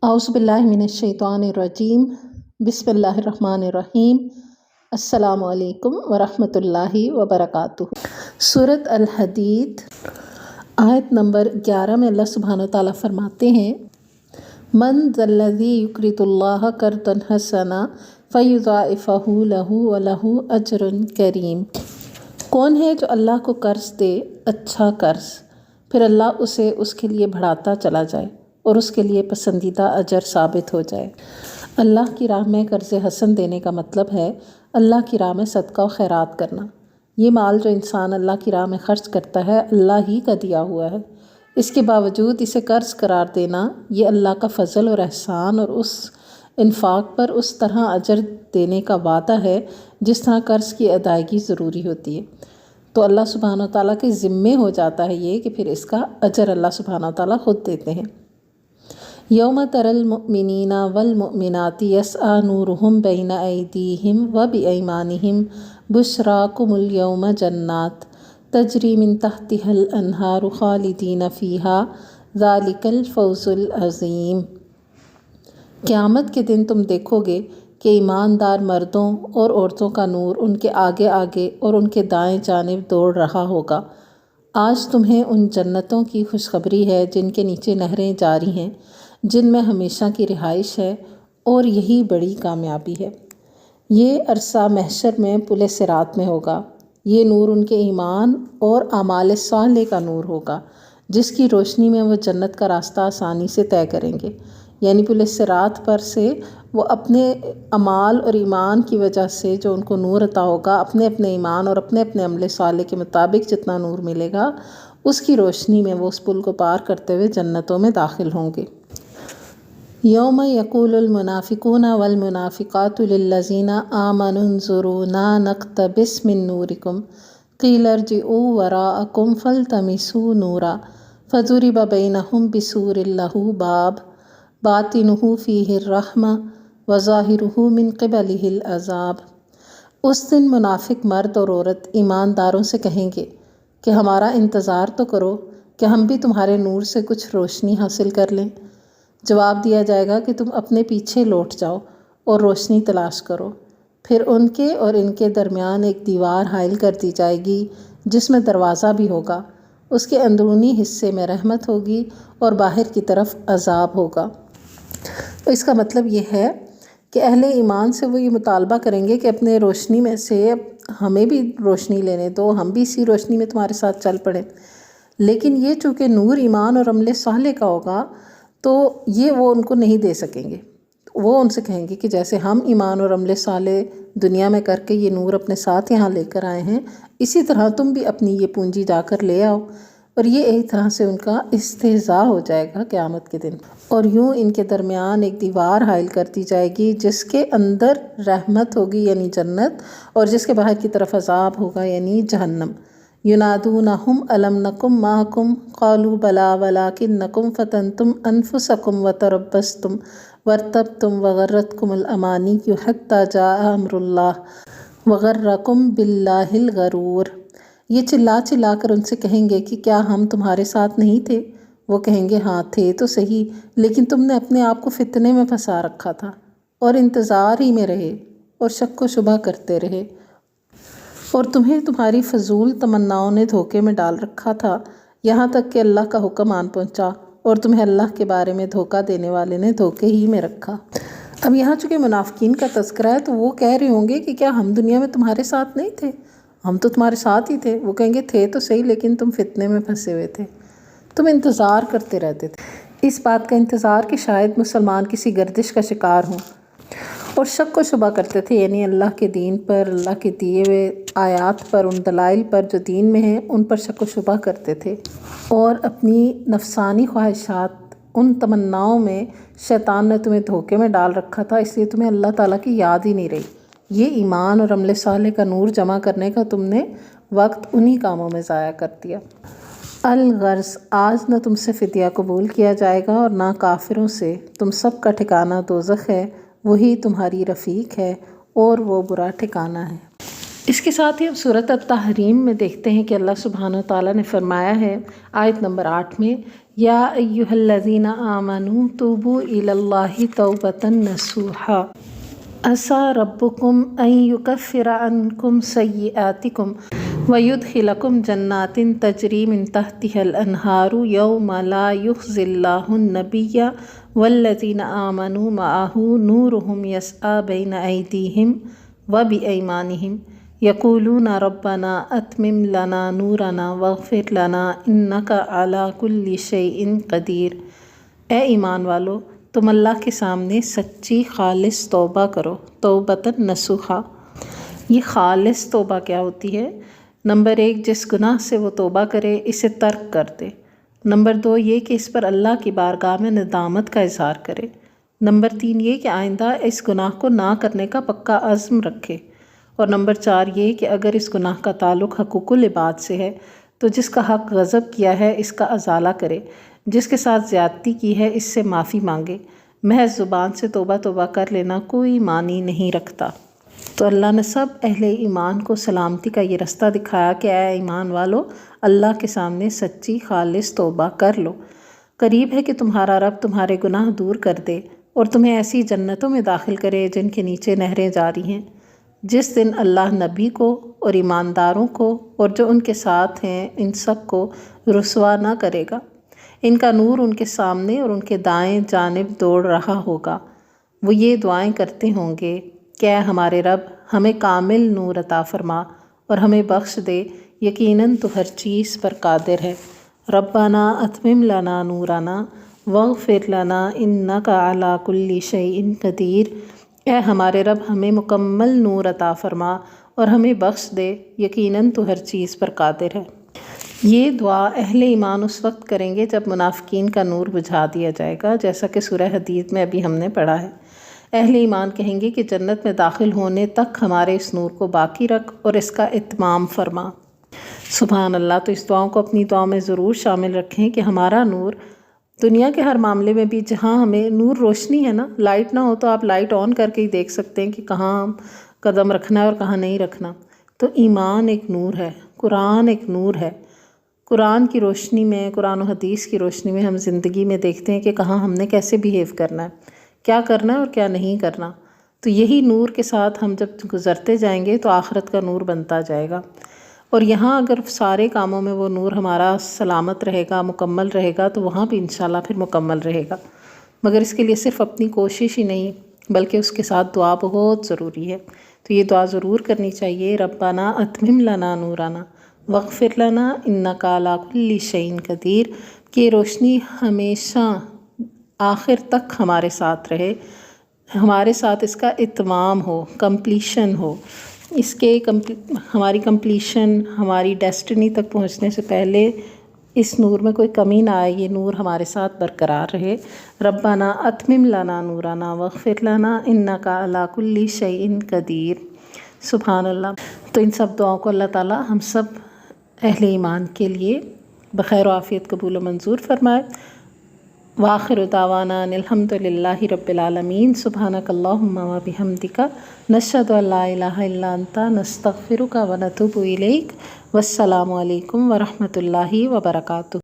اعوذ باللہ من الشیطان الرجیم بسم اللہ الرحمن الرحیم السلام علیکم ورحمۃ اللہ وبرکاتہ۔ سورۃ الحدید آیت نمبر 11 میں اللہ سبحانہ وتعالیٰ فرماتے ہیں من ذا الذی یقرض اللہ قرضا حسنا فیضاعفہ لہ ولہ اجر کریم۔ کون ہے جو اللہ کو قرض دے اچھا قرض، پھر اللہ اسے اس کے لیے بڑھاتا چلا جائے اور اس کے لیے پسندیدہ اجر ثابت ہو جائے۔ اللہ کی راہ میں قرض حسن دینے کا مطلب ہے اللہ کی راہ میں صدقہ و خیرات کرنا۔ یہ مال جو انسان اللہ کی راہ میں خرچ کرتا ہے اللہ ہی کا دیا ہوا ہے، اس کے باوجود اسے قرض قرار دینا یہ اللہ کا فضل اور احسان اور اس انفاق پر اس طرح اجر دینے کا وعدہ ہے جس طرح قرض کی ادائیگی ضروری ہوتی ہے۔ تو اللہ سبحانہ وتعالیٰ کے ذمے ہو جاتا ہے یہ کہ پھر اس کا اجر اللہ سبحانہ وتعالیٰ خود دیتے ہیں۔ یوم تری المؤمنین والمؤمنات یسعی نورہم بین ایدیہم وبایمانہم بشراکم اليوم جنات تجری من تحتہا الانہار خالدین فیہا ذالک الفوز العظیم۔ قیامت کے دن تم دیکھو گے کہ ایماندار مردوں اور عورتوں کا نور ان کے آگے آگے اور ان کے دائیں جانب دوڑ رہا ہوگا۔ آج تمہیں ان جنتوں کی خوشخبری ہے جن کے نیچے نہریں جاری ہیں، جن میں ہمیشہ کی رہائش ہے، اور یہی بڑی کامیابی ہے۔ یہ عرصہ محشر میں پل صراط میں ہوگا۔ یہ نور ان کے ایمان اور اعمال صالح کا نور ہوگا جس کی روشنی میں وہ جنت کا راستہ آسانی سے طے کریں گے۔ یعنی پل صراط پر سے وہ اپنے اعمال اور ایمان کی وجہ سے جو ان کو نور عطا ہوگا، اپنے اپنے ایمان اور اپنے اپنے عمل صالح کے مطابق جتنا نور ملے گا اس کی روشنی میں وہ اس پل کو پار کرتے ہوئے جنتوں میں داخل ہوں گے۔ یوم یقول المنافقون والمنافقات للذین آمنوا انظرونا نقتبس من نورکم قیل ارجعوا وراءکم فالتمسوا نورا فضرب بینہم بسور لہ باب باطنہ فیہ الرحمہ وظاہرہ من قبلہ العذاب۔ اس دن منافق مرد اور عورت ایمانداروں سے کہیں گے کہ ہمارا انتظار تو کرو کہ ہم بھی تمہارے نور سے کچھ روشنی حاصل کر لیں۔ جواب دیا جائے گا کہ تم اپنے پیچھے لوٹ جاؤ اور روشنی تلاش کرو۔ پھر ان کے اور ان کے درمیان ایک دیوار حائل کر دی جائے گی جس میں دروازہ بھی ہوگا، اس کے اندرونی حصے میں رحمت ہوگی اور باہر کی طرف عذاب ہوگا۔ اس کا مطلب یہ ہے کہ اہل ایمان سے وہ یہ مطالبہ کریں گے کہ اپنے روشنی میں سے ہمیں بھی روشنی لینے دو، ہم بھی اسی روشنی میں تمہارے ساتھ چل پڑیں۔ لیکن یہ چونکہ نور ایمان اور عمل صالح کا ہوگا تو یہ وہ ان کو نہیں دے سکیں گے۔ وہ ان سے کہیں گے کہ جیسے ہم ایمان اور عمل صالح دنیا میں کر کے یہ نور اپنے ساتھ یہاں لے کر آئے ہیں، اسی طرح تم بھی اپنی یہ پونجی جا کر لے آؤ۔ اور یہ ایک طرح سے ان کا استہزاء ہو جائے گا قیامت کے دن۔ اور یوں ان کے درمیان ایک دیوار حائل کر دی جائے گی جس کے اندر رحمت ہوگی یعنی جنت، اور جس کے باہر کی طرف عذاب ہوگا یعنی جہنم۔ ینادونہم الم نکم معکم قالوا بلی ولکنکم فتنتم انفسکم وتربصتم وارتبتم وغرتکم الامانی حتی جاء امر اللہ وغرکم باللہ الغرور۔ یہ چلا چلا کر ان سے کہیں گے کہ کیا ہم تمہارے ساتھ نہیں تھے؟ وہ کہیں گے ہاں تھے تو صحیح، لیکن تم نے اپنے آپ کو فتنے میں پھنسا رکھا تھا اور انتظار ہی میں رہے اور شک و شبہ کرتے رہے، اور تمہیں تمہاری فضول تمناؤں نے دھوکے میں ڈال رکھا تھا، یہاں تک کہ اللہ کا حکم آن پہنچا اور تمہیں اللہ کے بارے میں دھوکہ دینے والے نے دھوکے ہی میں رکھا۔ اب یہاں چونکہ منافقین کا تذکرہ ہے تو وہ کہہ رہے ہوں گے کہ کیا ہم دنیا میں تمہارے ساتھ نہیں تھے؟ ہم تو تمہارے ساتھ ہی تھے۔ وہ کہیں گے تھے تو صحیح، لیکن تم فتنے میں پھنسے ہوئے تھے، تم انتظار کرتے رہتے تھے، اس بات کا انتظار کہ شاید مسلمان کسی گردش کا شکار ہوں، اور شک و شبہ کرتے تھے یعنی اللہ کے دین پر، اللہ کے دیے ہوئے آیات پر، ان دلائل پر جو دین میں ہیں ان پر شک و شبہ کرتے تھے، اور اپنی نفسانی خواہشات، ان تمناؤں میں شیطان نے تمہیں دھوکے میں ڈال رکھا تھا، اس لیے تمہیں اللہ تعالیٰ کی یاد ہی نہیں رہی۔ یہ ایمان اور عمل صالح کا نور جمع کرنے کا تم نے وقت انہی کاموں میں ضائع کر دیا۔ الغرض، آج نہ تم سے فدیہ قبول کیا جائے گا اور نہ کافروں سے، تم سب کا ٹھکانہ دوزخ ہے، وہی تمہاری رفیق ہے اور وہ برا ٹھکانہ ہے۔ اس کے ساتھ ہی اب سورۃ التحریم میں دیکھتے ہیں کہ اللہ سبحانہ و تعالیٰ نے فرمایا ہے آیت نمبر 8 میں، یا ایھا الذین آمنوا توبوا الی اللہ توبۃ نصوحا عسیٰ ربکم ان یکفر عنکم سیئاتکم ویدخلکم جنات تجری من تحتها الانہار یوم لا یخزی اللہ النبی والذین آمنوا معہ نورہم یسعی بین ایدیہم وبایمانہم یقولون ربنا اتمم لنا نورنا واغفر لنا انک علی کل شیء قدیر۔ اے ایمان والو، تم اللہ کے سامنے سچی خالص توبہ کرو، توبۃ نصوحا۔ یہ خالص توبہ کیا ہوتی ہے؟ نمبر 1، جس گناہ سے وہ توبہ کرے اسے ترک کر دے۔ نمبر 2، یہ کہ اس پر اللہ کی بارگاہ میں ندامت کا اظہار کرے۔ نمبر 3، یہ کہ آئندہ اس گناہ کو نہ کرنے کا پکا عزم رکھے۔ اور نمبر 4، یہ کہ اگر اس گناہ کا تعلق حقوق العباد سے ہے تو جس کا حق غضب کیا ہے اس کا ازالہ کرے، جس کے ساتھ زیادتی کی ہے اس سے معافی مانگے۔ محض زبان سے توبہ کر لینا کوئی معنی نہیں رکھتا۔ تو اللہ نے سب اہل ایمان کو سلامتی کا یہ رستہ دکھایا کہ اے ایمان والو، اللہ کے سامنے سچی خالص توبہ کر لو۔ قریب ہے کہ تمہارا رب تمہارے گناہ دور کر دے اور تمہیں ایسی جنتوں میں داخل کرے جن کے نیچے نہریں جاری ہیں، جس دن اللہ نبی کو اور ایمانداروں کو اور جو ان کے ساتھ ہیں ان سب کو رسوا نہ کرے گا۔ ان کا نور ان کے سامنے اور ان کے دائیں جانب دوڑ رہا ہوگا۔ وہ یہ دعائیں کرتے ہوں گے کہ اے ہمارے رب، ہمیں کامل نور عطا فرما اور ہمیں بخش دے، یقیناً تو ہر چیز پر قادر ہے۔ ربنا اتمم لنا نورنا واغفر لنا انک علی کل شیء قدیر۔ اے ہمارے رب، ہمیں مکمل نور عطا فرما اور ہمیں بخش دے، یقیناً تو ہر چیز پر قادر ہے۔ یہ دعا اہل ایمان اس وقت کریں گے جب منافقین کا نور بجھا دیا جائے گا، جیسا کہ سورہ حدید میں ابھی ہم نے پڑھا ہے۔ اہل ایمان کہیں گے کہ جنت میں داخل ہونے تک ہمارے اس نور کو باقی رکھ اور اس کا اتمام فرما۔ سبحان اللہ۔ تو اس دعاؤں کو اپنی دعاؤں میں ضرور شامل رکھیں کہ ہمارا نور دنیا کے ہر معاملے میں بھی، جہاں ہمیں نور روشنی ہے نا، لائٹ نہ ہو تو آپ لائٹ آن کر کے ہی دیکھ سکتے ہیں کہ کہاں قدم رکھنا ہے اور کہاں نہیں رکھنا۔ تو ایمان ایک نور ہے، قرآن ایک نور ہے۔ قرآن کی روشنی میں، قرآن و حدیث کی روشنی میں ہم زندگی میں دیکھتے ہیں کہ کہاں ہم نے کیسے بیہیو کرنا ہے، کیا کرنا ہے اور کیا نہیں کرنا۔ تو یہی نور کے ساتھ ہم جب گزرتے جائیں گے تو آخرت کا نور بنتا جائے گا۔ اور یہاں اگر سارے کاموں میں وہ نور ہمارا سلامت رہے گا، مکمل رہے گا، تو وہاں بھی انشاءاللہ پھر مکمل رہے گا۔ مگر اس کے لیے صرف اپنی کوشش ہی نہیں بلکہ اس کے ساتھ دعا بہت ضروری ہے۔ تو یہ دعا ضرور کرنی چاہیے، ربنا اتمم لنا نورنا واغفر لنا انک علی کل شیء قدیر، کہ روشنی ہمیشہ آخر تک ہمارے ساتھ رہے، ہمارے ساتھ اس کا اتمام ہو، کمپلیشن ہو، اس کے ہماری کمپلیشن، ہماری ڈیسٹنی تک پہنچنے سے پہلے اس نور میں کوئی کمی نہ آئے، یہ نور ہمارے ساتھ برقرار رہے۔ ربنا اتمم لنا نورنا واغفر لنا انک علی کل شیء قدیر۔ سبحان اللہ۔ تو ان سب دعاؤں کو اللہ تعالیٰ ہم سب اہل ایمان کے لیے بخیر و عافیت قبول و منظور فرمائے۔ وآخر دعوانا ان الحمد للہ رب العالمین۔ سبحانک اللہم و بحمدک، نشہد ان لا الہ الا انت، نستغفرک و نتوب الیک۔ والسلام علیکم ورحمۃ اللہ وبرکاتہ۔